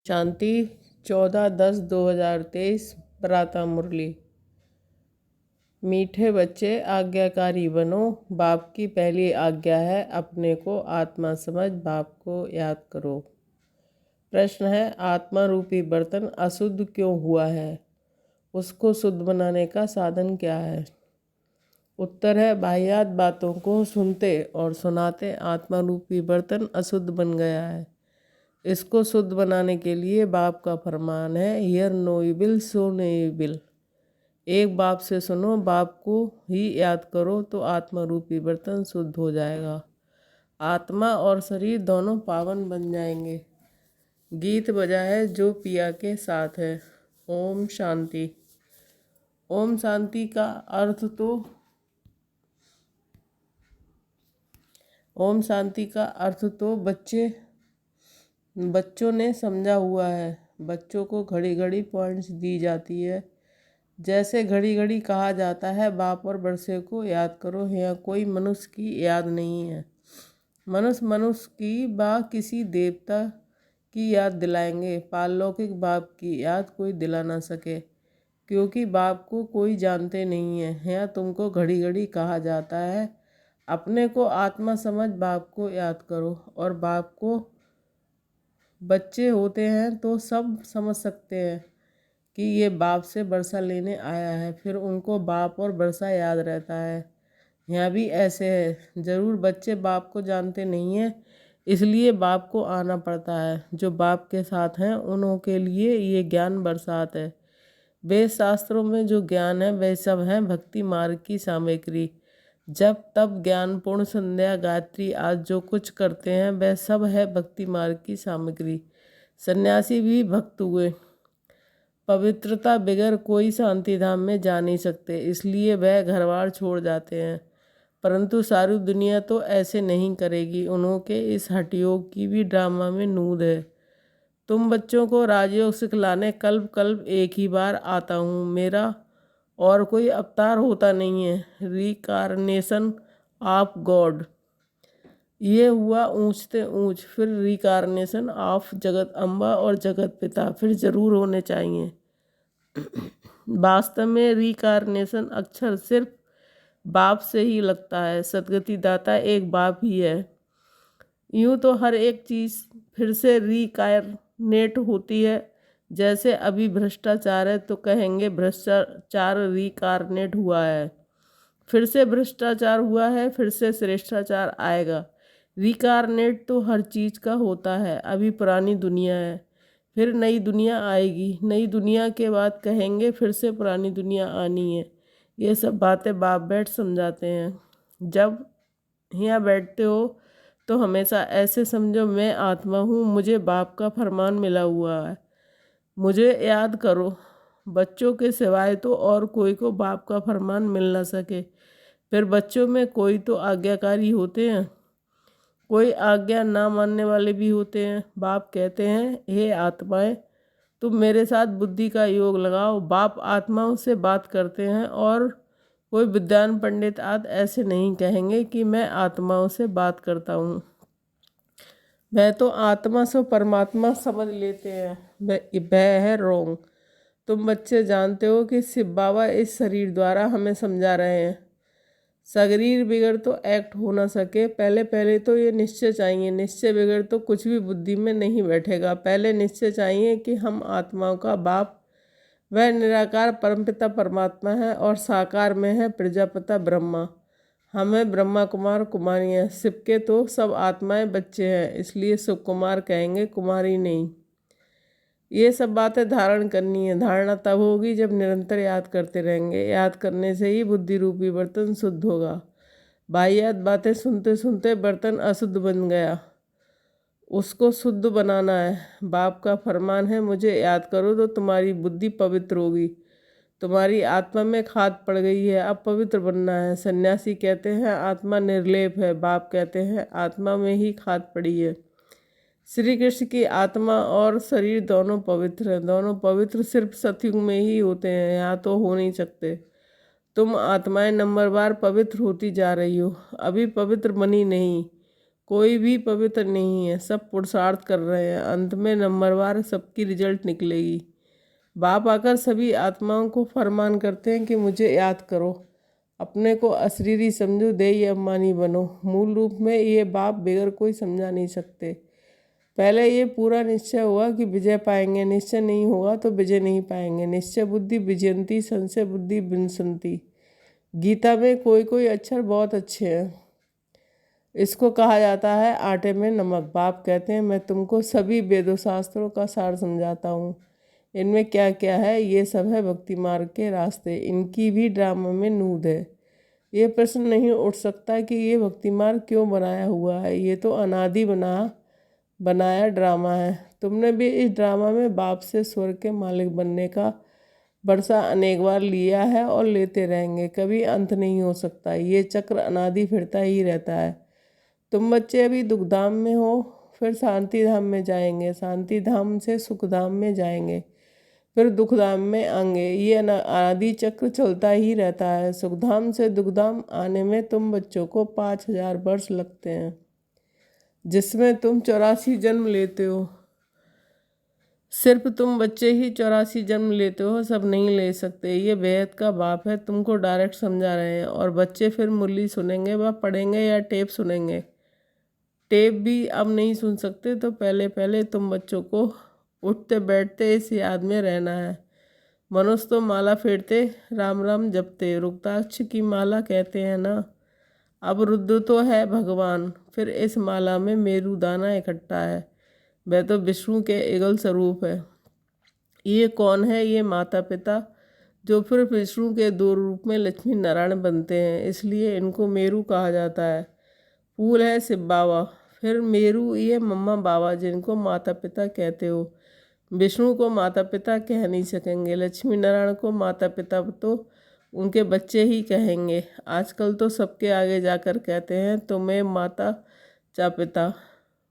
शांति 14/10/2023 प्रातः मुरली। मीठे बच्चे आज्ञाकारी बनो। बाप की पहली आज्ञा है अपने को आत्मा समझ बाप को याद करो। प्रश्न है, आत्मा रूपी बर्तन अशुद्ध क्यों हुआ है? उसको शुद्ध बनाने का साधन क्या है? उत्तर है, बाह्यात बातों को सुनते और सुनाते आत्मा रूपी बर्तन अशुद्ध बन गया है। इसको शुद्ध बनाने के लिए बाप का फरमान है, hear no evil so no evil. एक बाप से सुनो, बाप को ही याद करो तो आत्मा रूपी बर्तन शुद्ध हो जाएगा। आत्मा और शरीर दोनों पावन बन जाएंगे। गीत बजा है जो पिया के साथ है। ओम शांति। ओम शांति का अर्थ तो बच्चों ने समझा हुआ है। बच्चों को घड़ी घड़ी पॉइंट्स दी जाती है। जैसे घड़ी घड़ी कहा जाता है, बाप और बरसे को याद करो। यहाँ कोई मनुष्य की याद नहीं है। मनुष्य की बा किसी देवता की याद दिलाएंगे। पारलौकिक बाप की याद कोई दिला ना सके, क्योंकि बाप को कोई जानते नहीं है। यहाँ तुमको घड़ी घड़ी कहा जाता है, अपने को आत्मा समझ बाप को याद करो। और बाप को बच्चे होते हैं तो सब समझ सकते हैं कि ये बाप से बरसा लेने आया है। फिर उनको बाप और बरसा याद रहता है। यहाँ भी ऐसे है। ज़रूर बच्चे बाप को जानते नहीं हैं, इसलिए बाप को आना पड़ता है। जो बाप के साथ हैं उन्हों के लिए ये ज्ञान बरसात है। वेद शास्त्रों में जो ज्ञान है वह सब है भक्ति मार्ग की सामग्री। जब तब ज्ञान पूर्ण संध्या गायत्री आज जो कुछ करते हैं वह सब है भक्ति मार्ग की सामग्री। सन्यासी भी भक्त हुए। पवित्रता बगैर कोई शांति धाम में जा नहीं सकते, इसलिए वह घरबार छोड़ जाते हैं। परंतु सारी दुनिया तो ऐसे नहीं करेगी। उन्हों के इस हठयोग की भी ड्रामा में नूद है। तुम बच्चों को राजयोग सिखलाने कल्प कल्प एक ही बार आता हूँ। मेरा और कोई अवतार होता नहीं है। रिकारनेशन ऑफ गॉड, ये हुआ ऊंचते ऊंच। फिर रिकारनेशन ऑफ जगत अम्बा और जगत पिता फिर जरूर होने चाहिए। वास्तव में रिकारनेशन अक्षर सिर्फ बाप से ही लगता है। सदगति दाता एक बाप ही है। यूँ तो हर एक चीज़ फिर से रिकारनेट होती है। जैसे अभी भ्रष्टाचार है तो कहेंगे भ्रष्टाचार रिकारनेट हुआ है। फिर से भ्रष्टाचार हुआ है, फिर से श्रेष्ठाचार आएगा। रिकारनेट तो हर चीज़ का होता है। अभी पुरानी दुनिया है, फिर नई दुनिया आएगी। नई दुनिया के बाद कहेंगे फिर से पुरानी दुनिया आनी है। ये सब बातें बाप बैठ समझाते हैं। जब यहाँ बैठते हो तो हमेशा ऐसे समझो, मैं आत्मा हूँ, मुझे बाप का फरमान मिला हुआ है, मुझे याद करो। बच्चों के सिवाय तो और कोई को बाप का फरमान मिल ना सके। फिर बच्चों में कोई तो आज्ञाकारी होते हैं, कोई आज्ञा ना मानने वाले भी होते हैं। बाप कहते हैं, हे आत्माएं, तुम मेरे साथ बुद्धि का योग लगाओ। बाप आत्माओं से बात करते हैं और कोई विद्वान पंडित आदि ऐसे नहीं कहेंगे कि मैं आत्माओं से बात करता हूँ। वह तो आत्मा से परमात्मा समझ लेते हैं। वह है रोंग। तुम बच्चे जानते हो कि शिव बाबा इस शरीर द्वारा हमें समझा रहे हैं। शरीर बिगड़ तो एक्ट हो ना सके। पहले तो ये निश्चय चाहिए। निश्चय बिगड़ तो कुछ भी बुद्धि में नहीं बैठेगा। पहले निश्चय चाहिए कि हम आत्माओं का बाप वह निराकार परमपिता परमात्मा है और साकार में है प्रजापिता ब्रह्मा। हमें ब्रह्मा कुमार कुमारी हैं। शिव के तो सब आत्माएं बच्चे हैं, इसलिए शिव कुमार कहेंगे, कुमारी नहीं। ये सब बातें धारण करनी है। धारणा तब होगी जब निरंतर याद करते रहेंगे। याद करने से ही बुद्धि रूपी बर्तन शुद्ध होगा। बाह्यात बातें सुनते सुनते बर्तन अशुद्ध बन गया, उसको शुद्ध बनाना है। बाप का फरमान है, मुझे याद करो तो तुम्हारी बुद्धि पवित्र होगी। तुम्हारी आत्मा में खाद पड़ गई है, अब पवित्र बनना है। सन्यासी कहते हैं आत्मा निर्लेप है। बाप कहते हैं आत्मा में ही खाद पड़ी है। श्री कृष्ण की आत्मा और शरीर दोनों पवित्र हैं। दोनों पवित्र सिर्फ सतयुग में ही होते हैं, यहाँ तो हो नहीं सकते। तुम आत्माएं नंबरवार पवित्र होती जा रही हो, अभी पवित्र बनी नहीं। कोई भी पवित्र नहीं है, सब पुरुषार्थ कर रहे हैं, अंत में नंबरवार सबकी रिजल्ट निकलेगी। बाप आकर सभी आत्माओं को फरमान करते हैं कि मुझे याद करो, अपने को अशरीरी समझो, देही अभिमानी बनो। मूल रूप में ये बाप बगैर कोई समझा नहीं सकते। पहले ये पूरा निश्चय हुआ कि विजय पाएंगे, निश्चय नहीं होगा तो विजय नहीं पाएंगे। निश्चय बुद्धि विजयंती, संशय बुद्धि विनशंति। गीता में कोई कोई अक्षर बहुत अच्छे हैं। इसको कहा जाता है आटे में नमक। बाप कहते हैं मैं तुमको सभी वेदों शास्त्रों का सार समझाता हूँ। इनमें क्या क्या है, ये सब है भक्ति मार्ग के रास्ते। इनकी भी ड्रामा में नूद है। ये प्रश्न नहीं उठ सकता कि ये भक्ति मार्ग क्यों बनाया हुआ है। ये तो अनादि बनाया ड्रामा है। तुमने भी इस ड्रामा में बाप से स्वर्ग के मालिक बनने का वर्षा अनेक बार लिया है और लेते रहेंगे। कभी अंत नहीं हो सकता। ये चक्र अनादि फिरता ही रहता है। तुम बच्चे अभी दुखधाम में हो, फिर शांति धाम में जाएंगे, शांति धाम से सुख धाम में जाएंगे, फिर दुखधाम में आएंगे। ये अनादि चक्र चलता ही रहता है। सुखधाम से दुखधाम आने में तुम बच्चों को 5000 वर्ष लगते हैं, जिसमें तुम 84 जन्म लेते हो। सिर्फ तुम बच्चे ही 84 जन्म लेते हो, सब नहीं ले सकते। ये बेहद का बाप है, तुमको डायरेक्ट समझा रहे हैं। और बच्चे फिर मुरली सुनेंगे व पढ़ेंगे या टेप सुनेंगे। टेप भी अब नहीं सुन सकते, तो पहले पहले तुम बच्चों को उठते बैठते इस याद में रहना है। मनुष्य तो माला फेरते, राम राम जपते, रुद्राक्ष की माला कहते हैं ना। अब रुद्र तो है भगवान, फिर इस माला में मेरू दाना इकट्ठा है। वह तो विष्णु के इगल स्वरूप है। ये कौन है? ये माता पिता, जो फिर विष्णु के 2 रूप में लक्ष्मी नारायण बनते हैं, इसलिए इनको मेरू कहा जाता है। फूल है शिव बाबा, फिर मेरू ये मम्मा बाबा, जिनको माता पिता कहते हो। विष्णु को माता पिता कह नहीं सकेंगे, लक्ष्मी नारायण को माता पिता तो उनके बच्चे ही कहेंगे। आजकल तो सबके आगे जाकर कहते हैं तुम्हें माता चा पिता।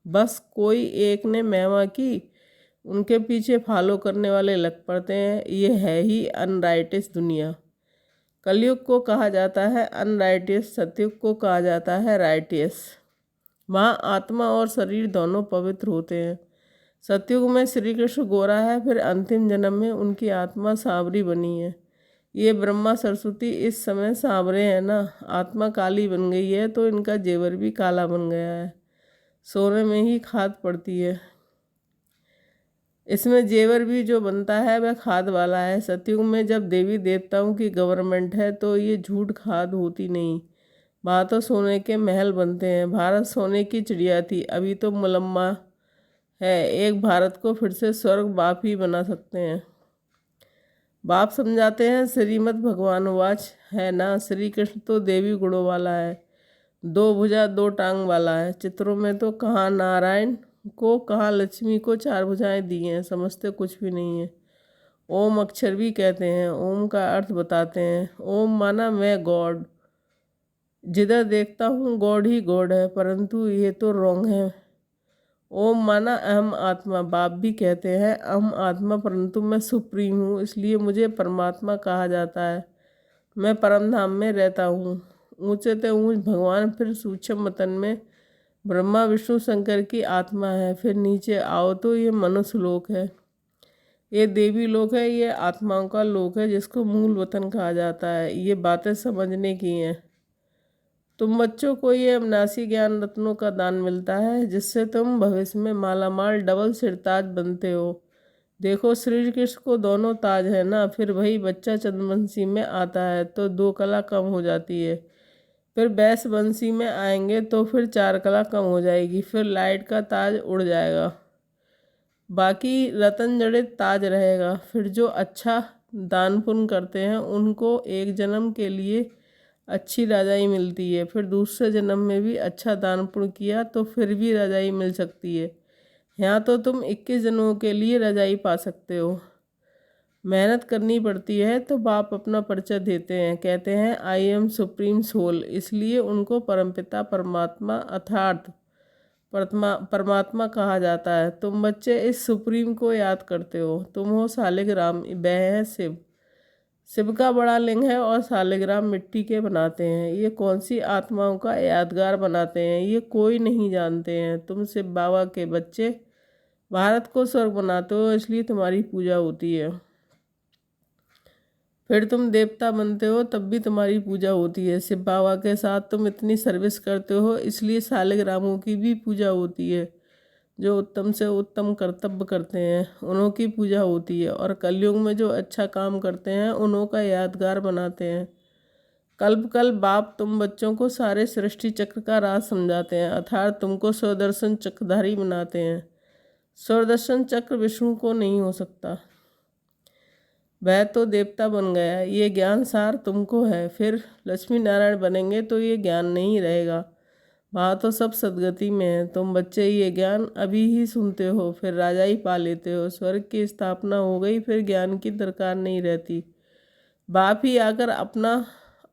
बस कोई एक ने महिमा की, उनके पीछे फॉलो करने वाले लग पड़ते हैं। ये है ही अनराइटियस दुनिया। कलयुग को कहा जाता है अनराइटियस, सतयुग को कहा जाता है राइटियस। वहाँ आत्मा और शरीर दोनों पवित्र होते हैं। सतयुग में श्री कृष्ण गोरा है, फिर अंतिम जन्म में उनकी आत्मा सांवरी बनी है। ये ब्रह्मा सरस्वती इस समय सांवरे हैं ना। आत्मा काली बन गई है तो इनका जेवर भी काला बन गया है। सोने में ही खाद पड़ती है, इसमें जेवर भी जो बनता है वह खाद वाला है। सतयुग में जब देवी देवताओं की गवर्नमेंट है तो ये झूठ खाद होती नहीं। वहाँ तो सोने के महल बनते हैं। भारत सोने की चिड़िया थी, अभी तो मुलम्मा है। एक भारत को फिर से स्वर्ग बाप ही बना सकते हैं। बाप समझाते हैं श्रीमद् भगवान वाच है ना। श्री कृष्ण तो देवी गुणों वाला है, 2 भुजा 2 टांग वाला है। चित्रों में तो कहाँ नारायण को कहाँ लक्ष्मी को 4 भुजाएं दी हैं, समझते कुछ भी नहीं है। ओम अक्षर भी कहते हैं, ओम का अर्थ बताते हैं। ओम माना मैं गॉड, जिधर देखता हूँ गॉड ही गॉड है, परंतु ये तो रॉन्ग है। ओम माना अहम आत्मा, बाप भी कहते हैं अहम आत्मा, परंतु मैं सुप्रीम हूँ, इसलिए मुझे परमात्मा कहा जाता है। मैं परम धाम में रहता हूँ। ऊंचे ते ऊंच भगवान, फिर सूक्ष्म मतन में ब्रह्मा विष्णु शंकर की आत्मा है। फिर नीचे आओ तो ये मनुष्य लोक है, ये देवी लोक है, ये आत्माओं का लोक है, जिसको मूल वतन कहा जाता है। ये बातें समझने की हैं। तुम बच्चों को ये अविनाशी ज्ञान रत्नों का दान मिलता है, जिससे तुम भविष्य में मालामाल डबल सिरताज बनते हो। देखो श्री कृष्ण को दोनों ताज है ना। फिर वही बच्चा चंद्रवंशी में आता है तो 2 कला कम हो जाती है। फिर वैश्य वंशी में आएंगे तो फिर 4 कला कम हो जाएगी। फिर लाइट का ताज उड़ जाएगा, बाकी रतन जड़ित ताज रहेगा। फिर जो अच्छा दान पुण्य करते हैं उनको एक जन्म के लिए अच्छी रजाई मिलती है। फिर दूसरे जन्म में भी अच्छा दान पुण्य किया तो फिर भी रजाई मिल सकती है। यहाँ तो तुम 21 जन्मों के लिए रजाई पा सकते हो। मेहनत करनी पड़ती है तो बाप अपना परिचय देते हैं, कहते हैं आई एम सुप्रीम सोल। इसलिए उनको परमपिता परमात्मा अर्थात परमात्मा कहा जाता है। तुम बच्चे इस सुप्रीम को याद करते हो। तुम हो सालिक राम, वह है शिव। शिव का बड़ा लिंग है और शालिग्राम मिट्टी के बनाते हैं। ये कौन सी आत्माओं का यादगार बनाते हैं, ये कोई नहीं जानते हैं। तुम शिव बाबा के बच्चे भारत को स्वर्ग बनाते हो, इसलिए तुम्हारी पूजा होती है। फिर तुम देवता बनते हो तब भी तुम्हारी पूजा होती है। शिव बाबा के साथ तुम इतनी सर्विस करते हो, इसलिए शालिग्रामों की भी पूजा होती है। जो उत्तम से उत्तम कर्तव्य करते हैं उन्हों की पूजा होती है, और कलयुग में जो अच्छा काम करते हैं उन्हों का यादगार बनाते हैं। कल्प कल्प बाप तुम बच्चों को सारे सृष्टि चक्र का राज समझाते हैं, अर्थात तुमको स्वदर्शन चक्रधारी बनाते हैं। स्वदर्शन चक्र विष्णु को नहीं हो सकता, वह तो देवता बन गया। ये ज्ञान सार तुमको है, फिर लक्ष्मी नारायण बनेंगे तो ये ज्ञान नहीं रहेगा। वहाँ तो सब सदगति में है। तुम बच्चे ये ज्ञान अभी ही सुनते हो, फिर राजा ही पा लेते हो। स्वर्ग की स्थापना हो गई, फिर ज्ञान की दरकार नहीं रहती। बाप ही आकर अपना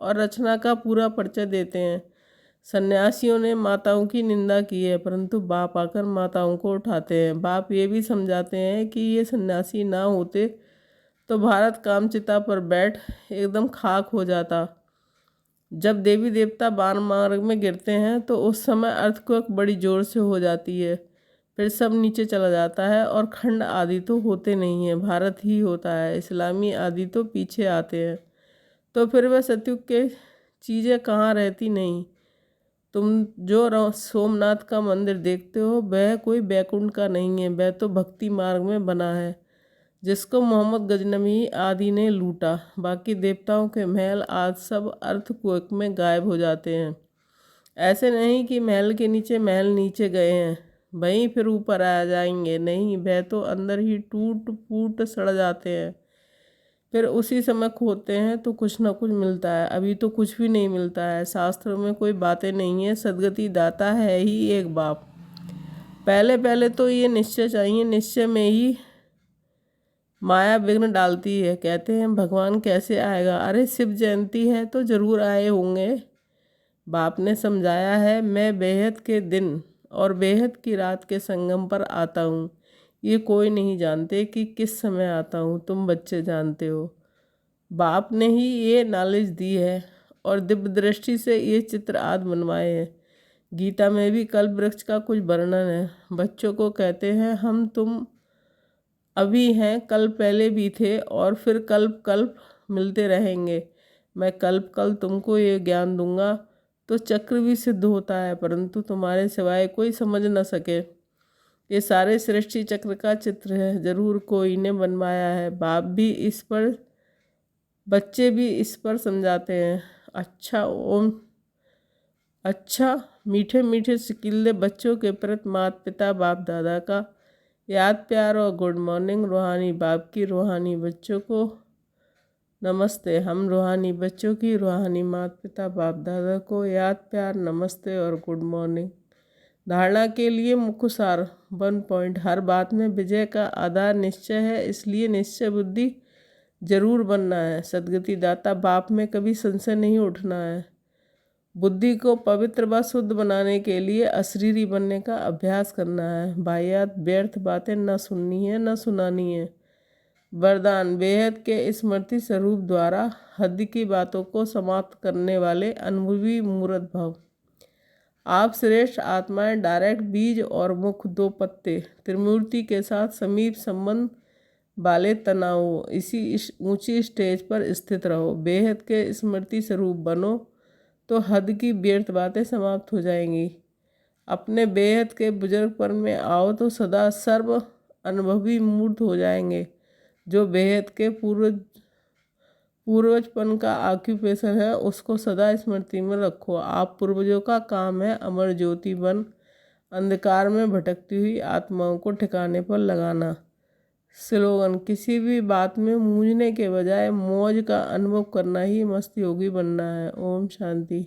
और रचना का पूरा परिचय देते हैं। सन्यासियों ने माताओं की निंदा की है, परंतु बाप आकर माताओं को उठाते हैं। बाप ये भी समझाते हैं कि ये सन्यासी ना होते तो भारत कामचिता पर बैठ एकदम खाक हो जाता। जब देवी देवता बाण मार्ग में गिरते हैं तो उस समय अर्थक्वेक बड़ी जोर से हो जाती है, फिर सब नीचे चला जाता है, और खंड आदि तो होते नहीं हैं, भारत ही होता है। इस्लामी आदि तो पीछे आते हैं। तो फिर वह सतयुग के चीज़ें कहाँ रहती नहीं। तुम जो सोमनाथ का मंदिर देखते हो वह कोई बैकुंठ का नहीं है, वह तो भक्ति मार्ग में बना है, जिसको मोहम्मद गजनवी आदि ने लूटा। बाकी देवताओं के महल आज सब अर्थक्वेक में गायब हो जाते हैं। ऐसे नहीं कि महल के नीचे महल नीचे गए हैं वहीं फिर ऊपर आ जाएंगे, नहीं, वह तो अंदर ही टूट फूट सड़ जाते हैं। फिर उसी समय खोदते हैं तो कुछ ना कुछ मिलता है। अभी तो कुछ भी नहीं मिलता है। शास्त्रों में कोई बातें नहीं है, सदगति दाता है ही एक बाप। पहले पहले तो ये निश्चय चाहिए, निश्चय में ही माया विघ्न डालती है। कहते हैं भगवान कैसे आएगा, अरे शिव जयंती है तो जरूर आए होंगे। बाप ने समझाया है, मैं बेहद के दिन और बेहद की रात के संगम पर आता हूँ। ये कोई नहीं जानते कि किस समय आता हूँ, तुम बच्चे जानते हो। बाप ने ही ये नॉलेज दी है और दिव्य दृष्टि से ये चित्र आदि बनवाए हैं। गीता में भी कल्प वृक्ष का कुछ वर्णन है। बच्चों को कहते हैं हम तुम अभी हैं, कल पहले भी थे और फिर कल्प कल्प मिलते रहेंगे। मैं कल्प कल तुमको ये ज्ञान दूंगा तो चक्र भी सिद्ध होता है, परंतु तुम्हारे सिवाय कोई समझ न सके। ये सारे सृष्टि चक्र का चित्र है, जरूर कोई ने बनवाया है। बाप भी इस पर, बच्चे भी इस पर समझाते हैं। अच्छा मीठे मीठे सिकिल्ले बच्चों के प्रति माता पिता बाप दादा का याद प्यार और गुड मॉर्निंग। रूहानी बाप की रूहानी बच्चों को नमस्ते। हम रूहानी बच्चों की रूहानी माता पिता बाप दादा को याद प्यार नमस्ते और गुड मॉर्निंग। धारणा के लिए मुख्य सार 1 पॉइंट। हर बात में विजय का आधार निश्चय है, इसलिए निश्चय बुद्धि जरूर बनना है। सदगति दाता बाप में कभी संशय नहीं उठना है। बुद्धि को पवित्र व शुद्ध बनाने के लिए अशरीरी बनने का अभ्यास करना है। बाह्यात व्यर्थ बातें न सुननी है न सुनानी है। वरदान बेहद के स्मृति स्वरूप द्वारा हद की बातों को समाप्त करने वाले अनुभवी मूर्त भव। आप श्रेष्ठ आत्माएं डायरेक्ट बीज और मुख 2 पत्ते त्रिमूर्ति के साथ समीप संबंध वाले तनाव इसी ऊंची स्टेज पर स्थित रहो। बेहद के स्मृति स्वरूप बनो तो हद की व्यर्थ बातें समाप्त हो जाएंगी। अपने बेहद के बुजुर्गपन में आओ तो सदा सर्व अनुभवी मूर्त हो जाएंगे। जो बेहद के पूर्वजपन का ऑक्यूपेशन है उसको सदा स्मृति में रखो। आप पूर्वजों का काम है अमर ज्योति बन अंधकार में भटकती हुई आत्माओं को ठिकाने पर लगाना। स्लोगन, किसी भी बात में मूंझने के बजाय मौज का अनुभव करना ही मस्त योगी बनना है। ओम शांति।